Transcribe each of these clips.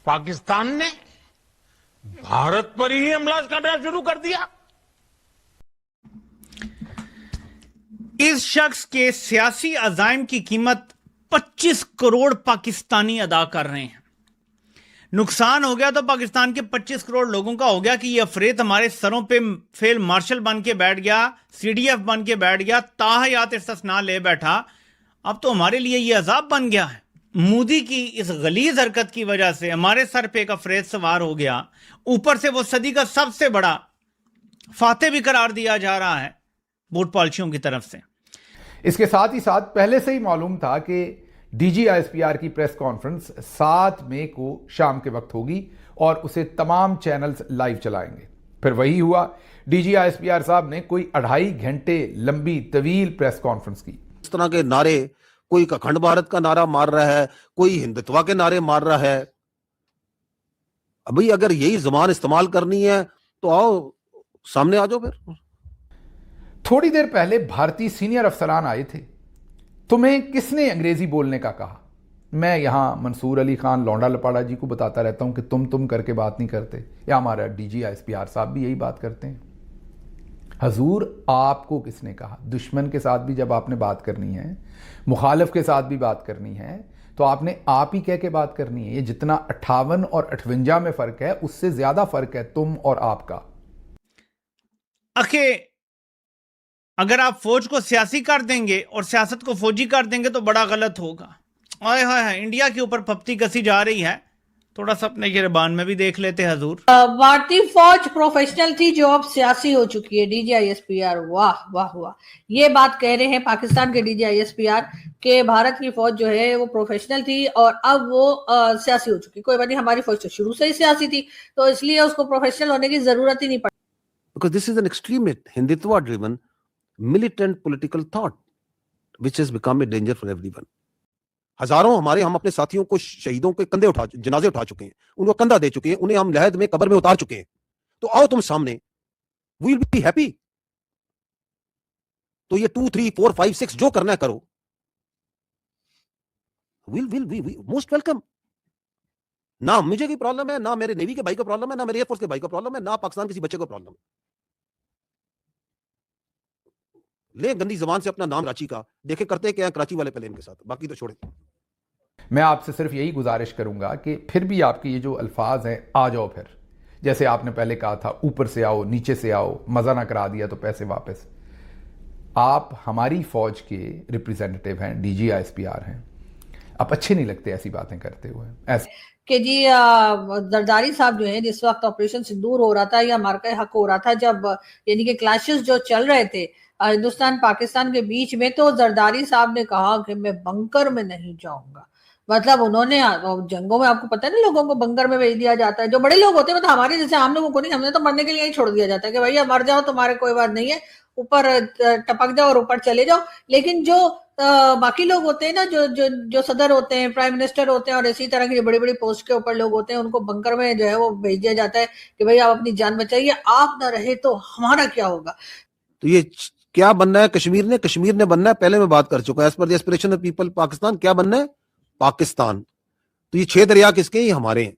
पाकिस्तान ने भारत पर ही हमला करना शुरू कर दिया। इस शख्स के सियासी अजाइम की कीमत 25 करोड़ पाकिस्तानी अदा कर रहे हैं। नुकसान हो गया तो पाकिस्तान के 25 करोड़ लोगों का हो गया कि ये अफरेत हमारे सरों पे फेल मार्शल बन के बैठ गया, सीडीएफ बन के बैठ गया, ताहयात इस्तिस्ना ले बैठा। अब तो हमारे लिए ये अजाब बन गया है। मोदी की इस गलीज हरकत की वजह से हमारे सर पे एक अफरेत सवार हो गया। ऊपर से वो सदी का सबसे बड़ा फाते भी करार दिया जा रहा है वोट पॉलिसियों की तरफ से। इसके साथ ही साथ पहले से ही मालूम था कि डीजीआईएसपीआर की प्रेस कॉन्फ्रेंस 7 मई को शाम के वक्त होगी और उसे तमाम चैनल्स लाइव चलाएंगे। फिर वही हुआ, डीजीआईएसपीआर साहब ने कोई 2.5 घंटे लंबी तवील प्रेस कॉन्फ्रेंस की। इस तरह के नारे, कोई अखंड भारत का नारा मार रहा है, कोई हिंदुत्व के नारे मार रहा है। अभी अगर यही जुबान इस्तेमाल करनी है तो आओ सामने आ जाओ। फिर थोड़ी देर पहले भारतीय सीनियर अफसरान आए थे। तुम्हें किसने अंग्रेजी बोलने का कहा? मैं यहां मंसूर अली खान लौंडा लपाड़ा जी को बताता रहता हूं कि तुम करके बात नहीं करते, या हमारा डीजीआईएसपीआर साहब भी यही बात करते हैं। हजूर, आपको किसने कहा? दुश्मन के साथ भी जब आपने बात करनी है, मुखालिफ के साथ भी बात करनी है, तो आपने आप ही कह के बात करनी है। ये जितना 58 और 58 में फर्क है, उससे ज्यादा फर्क है तुम और आपका। अखे अगर आप फौज को सियासी कर देंगे और सियासत को फौजी कर देंगे तो बड़ा गलत होगा। आए हाय, इंडिया के ऊपर पप्ती कसी जा रही है। थोड़ा सा अपने गिरबान में भी देख लेते हजूर। भारतीय फौज प्रोफेशनल थी जो अब सियासी हो चुकी है। डीजीआईएसपीआर, वाह वाह वाह, ये बात कह रहे हैं पाकिस्तान के डीजीआईएसपीआर के भारत की फौज जो है वो प्रोफेशनल थी और अब वो सियासी हो चुकी। कोई बात नहीं, हमारी फौज तो शुरू से ही सियासी थी, तो इसलिए उसको प्रोफेशनल होने की जरूरत ही नहीं पड़ी। Because this is an extremist Hindutva driven militant political thought which has become a danger for everyone. हजारों हम अपने साथियों को, शहीदों के जनाजे उठा चुके हैं, उनको कंधा दे चुके हैं, उन्हें हम लहद में कब्र में उतार चुके हैं। तो आओ तुम सामने, we will be happy। तो ये 2, 3, 4, 5, 6 जो करना है करो, we most welcome। ना मुझे की प्रॉब्लम है, ना मेरे नेवी के भाई का प्रॉब्लम है, ना मेरे एयरफोर्स के भाई का प्रॉब्लम है, ना पाकिस्तान किसी बच्चे को प्रॉब्लम है। ले गंदी जबान से अपना नाम कराची का, देखे करते क्या कराची वाले प्लेन के साथ, बाकी तो छोड़े। मैं आपसे सिर्फ यही गुजारिश करूंगा कि फिर भी आपके ये जो अल्फाज हैं, आ जाओ फिर। जैसे आपने पहले कहा था, ऊपर से आओ, नीचे से आओ, मजा ना करा दिया तो पैसे वापस। आप हमारी फौज के रिप्रेजेंटेटिव हैं, डीजीआईएसपीआर हैं, आप अच्छे नहीं लगते ऐसी बातें करते हुए। ऐसे कि जी जरदारी साहब जो है, जिस वक्त ऑपरेशन सिंदूर हो रहा था या मार्का हक हो रहा था, जब यानी कि क्लैशेस जो चल रहे थे हिंदुस्तान पाकिस्तान के बीच में, तो जरदारी साहब ने कहा कि मैं बंकर में नहीं जाऊंगा। मतलब उन्होंने जंगों में, आपको पता है ना, लोगों को बंकर में भेज दिया जाता है। जो बड़े लोग होते हैं, मतलब हमारे जैसे आम लोगों को नहीं, हमने तो मरने के लिए ही छोड़ दिया जाता है कि भैया मर जाओ, तुम्हारे कोई बात नहीं है, ऊपर टपक जाओ और ऊपर चले जाओ। लेकिन जो बाकी लोग होते हैं ना, जो सदर होते हैं, प्राइम मिनिस्टर होते हैं और इसी तरह की बड़ी बड़ी पोस्ट के ऊपर लोग होते हैं, उनको बंकर में जो है वो भेज दिया जाता है कि भाई आप अपनी जान बचाइए, आप ना रहे तो हमारा क्या होगा। तो ये क्या बनना है कश्मीर ने बनना है, पहले मैं बात कर चुका है। As per the aspiration of people Pakistan क्या बनना है? पाकिस्तान। तो ये 6 दरिया किसके हैं? ये हमारे हैं।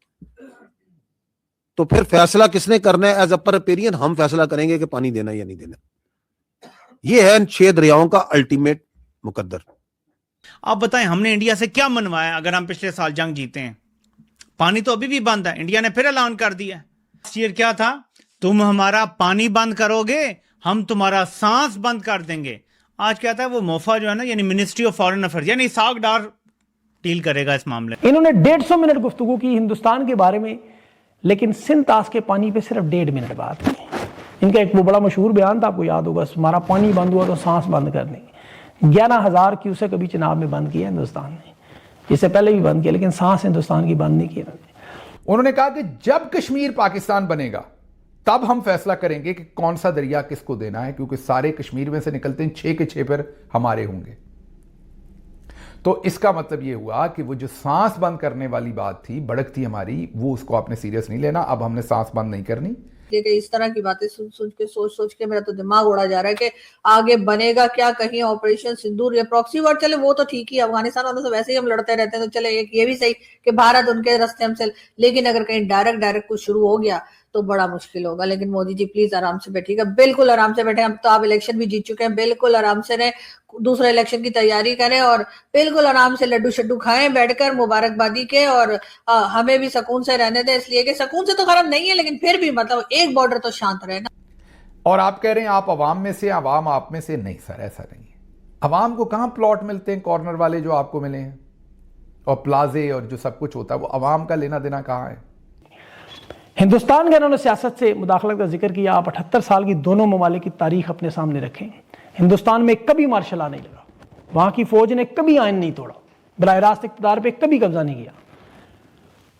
तो फिर फैसला किसने करना है? एज अपर रिपेरियन हम फैसला करेंगे कि पानी देना या नहीं देना। ये है इन 6 दरियाओं का अल्टीमेट मुकद्दर। आप बताएं, हमने इंडिया से क्या मनवाया? अगर हम पिछले साल जंग जीते हैं, पानी तो अभी भी बंद है। इंडिया ने फिर ऐलान कर दिया। ये क्या था? तुम हमारा पानी बंद करोगे, हम तुम्हारा सांस बंद कर देंगे। आज कहता है वो मोफा जो है ना, यानी मिनिस्ट्री ऑफ फॉरेन अफेयर्स, यानी साग डार डील करेगा इस मामले। इन्होंने 150 मिनट गुफ्तगू की हिंदुस्तान के बारे में, लेकिन सिंध तास के पानी पे सिर्फ 1.5 मिनट बात की। इनका एक वो बड़ा मशहूर बयान था, आपको याद होगा, हमारा पानी बंद हुआ तो सांस बंद कर देंगे। 11,000 क्यूसेक कभी चनाब में बंद किया हिंदुस्तान ने, इससे पहले भी बंद किया, लेकिन सांस हिंदुस्तान की बंद नहीं की उन्होंने कहा कि जब कश्मीर पाकिस्तान बनेगा तब हम फैसला करेंगे कि कौन सा दरिया किसको देना है, क्योंकि सारे कश्मीर में से निकलते हैं, 6 के 6 पर हमारे होंगे। तो इसका मतलब यह हुआ कि वो जो सांस बंद करने वाली बात थी, बढ़त थी हमारी, वो उसको आपने सीरियस नहीं लेना। अब हमने सांस बंद नहीं करनी, कि इस तरह की बातें सुन सुन के सोच के मेरा तो दिमाग उड़ा जा रहा है कि आगे बनेगा क्या। कहीं ऑपरेशन सिंदूर या प्रॉक्सी वॉर चले वो तो ठीक ही, अफगानिस्तान वालों से वैसे ही हम लड़ते रहते हैं तो चले, एक ये भी सही कि भारत उनके रास्ते हमसे, लेकिन अगर कहीं डायरेक्ट कुछ शुरू हो गया तो बड़ा मुश्किल होगा। लेकिन मोदी जी प्लीज आराम से बैठिएगा, बिल्कुल आराम से बैठे। अब तो आप इलेक्शन भी जीत चुके हैं, बिल्कुल आराम से रहे, दूसरे इलेक्शन की तैयारी करें और बिल्कुल आराम से लड्डू शड्डू खाएं बैठकर मुबारकबादी के, और हमें भी सुकून से रहने दें, इसलिए कि सुकून से तो खराब नहीं है लेकिन फिर भी मतलब एक बॉर्डर तो शांत रहे ना। और आप कह रहे हैं आप अवाम में से, अवाम आप में से। नहीं सर, ऐसा नहीं है। अवाम को कहां प्लॉट मिलते हैं कॉर्नर वाले जो आपको मिले हैं, और प्लाजे और जो सब कुछ होता है, वो अवाम का लेना देना कहां है? हिंदुस्तान के इन्होंने सियासत से मुदाखलत का जिक्र किया। आप 78 साल की दोनों ममालिक की तारीख अपने सामने रखें। हिंदुस्तान में कभी मार्शल लॉ नहीं लगा, वहां की फौज ने कभी आइन नहीं तोड़ा, बराह रास्त इक़्तिदार पे कभी कब्जा नहीं किया,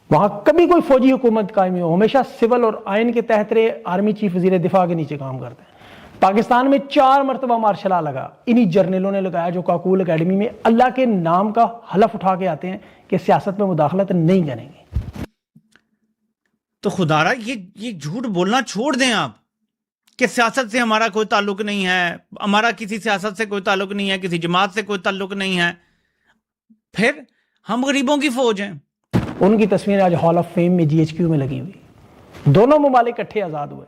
वहां कभी कोई फौजी हुकूमत कायम नहीं हो, हमेशा सिविल और आइन के तहत रहे। आर्मी चीफ वजीर दिफा के नीचे काम करते हैं। पाकिस्तान में 4 मरतबा मार्शल लॉ लगा, इन्हीं जर्नलों ने लगाया जो काकूल अकेडमी में अल्लाह के नाम का हलफ उठा के आते हैं कि सियासत में मुदाखलत नहीं करेंगे। तो खुदारा ये झूठ बोलना छोड़ दें आप कि सियासत से हमारा कोई ताल्लुक नहीं है, हमारा किसी सियासत से कोई ताल्लुक नहीं है, किसी जमात से कोई ताल्लुक नहीं है, फिर हम गरीबों की फौज हैं। उनकी तस्वीर आज हॉल ऑफ फेम में GHQ में लगी हुई। दोनों ममालिक इकट्ठे आज़ाद हुए।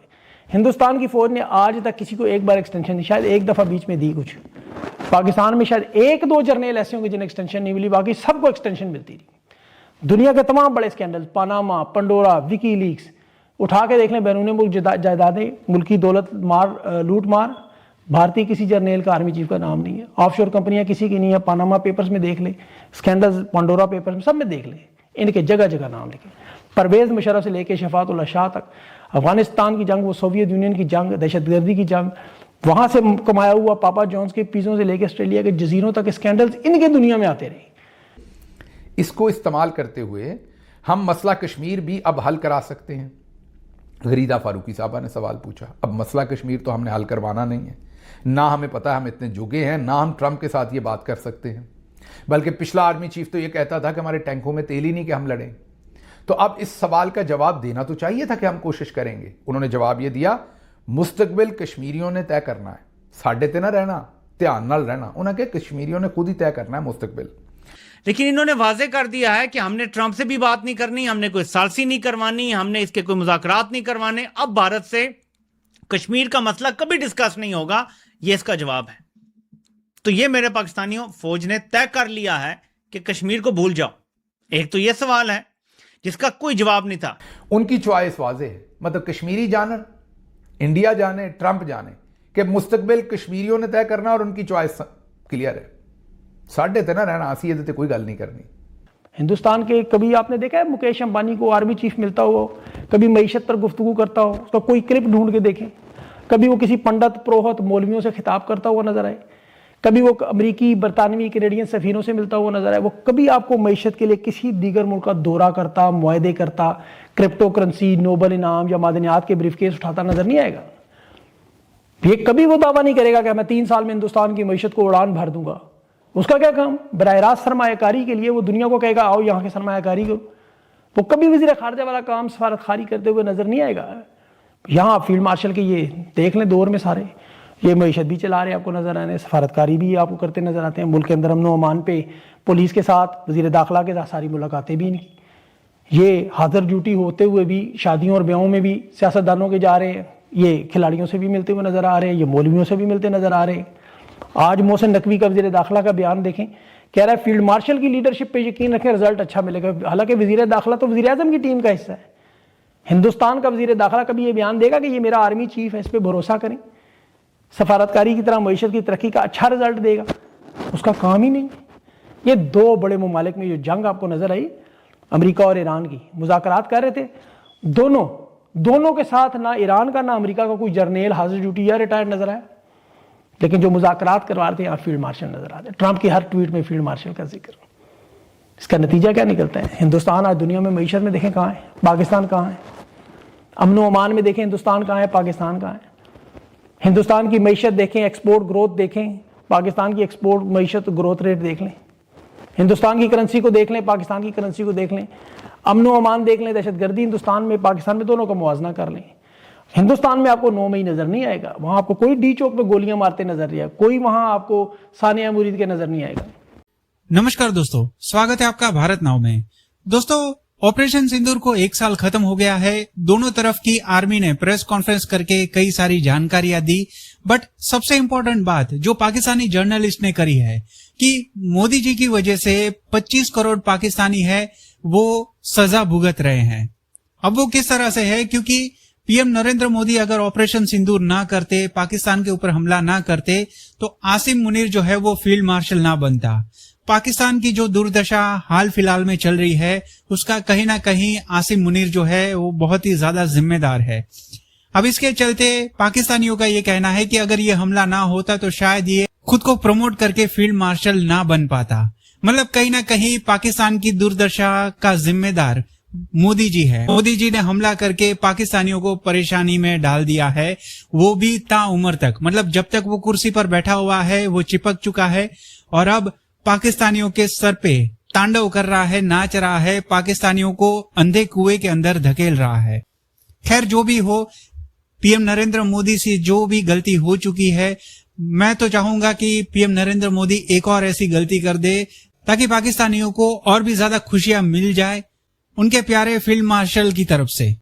हिंदुस्तान की फौज ने आज तक किसी को एक बार एक्सटेंशन नहीं, शायद एक दफ़ा बीच में दी कुछ। पाकिस्तान में शायद 1-2 जर्नल ऐसे होंगे जिन्हें एक्सटेंशन नहीं मिली, बाकी सबको एक्सटेंशन मिलती रही। दुनिया के तमाम बड़े scandal, Panama, Pandora, Vicky leaks, उठा के देख लें, बैरून मुल्क जायदादें, मुल्की दौलत लूट मार, भारतीय किसी जर्नल का आर्मी चीफ का नाम नहीं है। ऑफशोर कंपनियां किसी की नहीं है, पनामा पेपर्स में देख ले, स्कैंडल पंडोरा पेपर्स में, सब में देख ले, इनके जगह जगह नाम लिखे। परवेज मुशर्रफ से लेकर शफातुल्लाह शाह तक, अफगानिस्तान की जंग, वो सोवियत यूनियन की जंग, दहशतगर्दी की जंग, वहां से कमाया हुआ पापा जॉन्स के पिज़्ज़ों से लेकर ऑस्ट्रेलिया के जजीरों तक स्कैंडल्स इनके दुनिया में आते रहे। इसको इस्तेमाल करते हुए हम मसला कश्मीर भी अब हल करा सकते हैं। गरीदा फारूकी साहबा ने सवाल पूछा, अब मसला कश्मीर तो हमने हल करवाना नहीं है, ना हमें पता है हम इतने जुगे हैं, ना हम ट्रंप के साथ ये बात कर सकते हैं, बल्कि पिछला आर्मी चीफ तो ये कहता था कि हमारे टैंकों में तेल ही नहीं कि हम लड़ें। तो अब इस सवाल का जवाब देना तो चाहिए था कि हम कोशिश करेंगे। उन्होंने जवाब ये दिया, मुस्तकबिल कश्मीरियों ने तय करना है, साढ़े ते ना रहना, ध्यान नाल रहना। उन्होंने कहा कश्मीरियों ने खुद ही तय करना है मुस्तकबिल। लेकिन इन्होंने वाजे कर दिया है कि हमने ट्रंप से भी बात नहीं करनी, हमने कोई सालसी नहीं करवानी, हमने इसके कोई मुज़ाकरात नहीं करवाने, अब भारत से कश्मीर का मसला कभी डिस्कस नहीं होगा, ये इसका जवाब है। तो ये मेरे पाकिस्तानियों, फौज ने तय कर लिया है कि कश्मीर को भूल जाओ। एक तो ये सवाल है जिसका कोई जवाब नहीं था। उनकी चॉइस वाजे है, मतलब कश्मीरी जाने, इंडिया जाने, ट्रंप जाने, कि मुस्तकबिल कश्मीरियों ने तय करना और उनकी चॉइस क्लियर है। साढ़े ते ना रहना, असी ये कोई गल नहीं करनी। हिंदुस्तान के कभी आपने देखा है मुकेश अंबानी को आर्मी चीफ मिलता हो, कभी मईशत पर गुफ्तगू करता हो, उसका कोई क्लिप ढूंढ के देखें। कभी वो किसी पंडित, पुरोहित, मौलवियों से खिताब करता हुआ नजर आए, कभी वो अमरीकी, बरतानवी, कैनेडियन सफीरों से मिलता हुआ नजर आए। वो कभी आपको मईशत के लिए किसी दीगर मुल्क का दौरा करता, मुआहदे करता, क्रिप्टो करेंसी, नोबल इनाम या मादनियात के ब्रीफकेस उठाता नजर नहीं आएगा। ये कभी वो दावा नहीं करेगा कि मैं 3 साल में हिंदुस्तान की मईशत को उड़ान भर दूंगा। उसका क्या काम? बराह रास्त सरमायाकारी के लिए वो दुनिया को कहेगा आओ यहाँ के सरमायाकारी करो। वो कभी वज़ीर खारजा वाला काम सफारत खारी करते हुए नजर नहीं आएगा। यहाँ फील्ड मार्शल के ये देख लें दौर में सारे ये मईशत भी चला रहे आपको नजर आने, सफारतकारी भी आपको करते नजर आते हैं। मुल्क के अंदर अमन अमान पे पुलिस के साथ, वज़ीर दाखिला के साथ सारी मुलाकातें भी इनकी। ये हाजिर ड्यूटी होते हुए भी शादियों और ब्याहों में भी सियासतदानों के जा रहे हैं, ये खिलाड़ियों से भी मिलते हुए नजर आ रहे हैं, ये मौलवियों से भी मिलते नजर आ रहे हैं। आज मोहसिन नकवी का वज़ीर दाखिला का बयान देखें, कह रहा है फील्ड मार्शल की लीडरशिप पे यकीन रखें, रिजल्ट अच्छा मिलेगा। हालांकि वज़ीर दाखिला तो वज़ीर आज़म की टीम का हिस्सा है। हिंदुस्तान का वज़ीर दाखिला कभी ये बयान देगा कि ये मेरा आर्मी चीफ है, इस पर भरोसा करें, सफारतकारी की तरह मईशत की तरक्की का अच्छा रिजल्ट देगा? उसका काम ही नहीं। ये 2 बड़े ममालिक में जो जंग आपको नजर आई, अमेरिका और ईरान की, मुज़ाकरात कर रहे थे, दोनों के साथ ना ईरान का ना अमेरिका का कोई जर्नल हाजिर ड्यूटी या रिटायर्ड नजर आया, लेकिन जो मुज़ाकरात करवा रहे थे यहाँ फील्ड मार्शल नजर आते। ट्रंप की हर ट्वीट में फील्ड मार्शल का जिक्र। इसका नतीजा क्या निकलता है? हिंदुस्तान आज दुनिया में मईशत में देखें कहाँ है, पाकिस्तान कहाँ है। अमन अमान में देखें हिंदुस्तान कहाँ है, पाकिस्तान कहाँ है। हिंदुस्तान की मईशत देखें, एक्सपोर्ट ग्रोथ देखें, पाकिस्तान की एक्सपोर्ट मईशत ग्रोथ रेट देख लें। हिंदुस्तान की करेंसी को देख लें, पाकिस्तान की करेंसी को देख लें। अमन अमान देख लें, दहशतगर्दी हिंदुस्तान में, पाकिस्तान में, दोनों का मुवाजना कर लें। हिंदुस्तान में आपको 9 मई नजर नहीं आएगा, वहां आपको कोई डी चौक पे गोलियां मारते नजर नहीं आएगा, कोई वहां आपको सानिया मुरीद के नजर नहीं आएगा। नमस्कार दोस्तों, स्वागत है आपका भारत नाउ में। दोस्तों, ऑपरेशन सिंदूर को 1 साल खत्म हो गया है। दोनों तरफ की आर्मी ने प्रेस कॉन्फ्रेंस करके कई सारी जानकारियां दी, बट सबसे इंपॉर्टेंट बात जो पाकिस्तानी जर्नलिस्ट ने करी है कि मोदी जी की वजह से 25 करोड़ पाकिस्तानी है वो सजा भुगत रहे हैं। अब वो किस तरह से है, क्योंकि पीएम नरेंद्र मोदी अगर ऑपरेशन सिंदूर ना करते, पाकिस्तान के ऊपर हमला ना करते, तो आसिम मुनीर जो है वो फील्ड मार्शल ना बनता। पाकिस्तान की जो दुर्दशा हाल फिलहाल में चल रही है उसका कहीं ना कहीं आसिम मुनीर जो है वो बहुत ही ज्यादा जिम्मेदार है। अब इसके चलते पाकिस्तानियों का ये कहना है कि अगर ये हमला ना होता तो शायद ये खुद को प्रमोट करके फील्ड मार्शल ना बन पाता। मतलब कहीं ना कहीं पाकिस्तान की दुर्दशा का जिम्मेदार मोदी जी है। मोदी जी ने हमला करके पाकिस्तानियों को परेशानी में डाल दिया है, वो भी ताउम्र तक। मतलब जब तक वो कुर्सी पर बैठा हुआ है वो चिपक चुका है और अब पाकिस्तानियों के सर पे तांडव कर रहा है, नाच रहा है, पाकिस्तानियों को अंधे कुएं के अंदर धकेल रहा है। खैर जो भी हो, पीएम नरेंद्र मोदी से जो भी गलती हो चुकी है, मैं तो चाहूंगा कि पीएम नरेंद्र मोदी एक और ऐसी गलती कर दे ताकि पाकिस्तानियों को और भी ज्यादा खुशियां मिल जाए उनके प्यारे फील्ड मार्शल की तरफ से।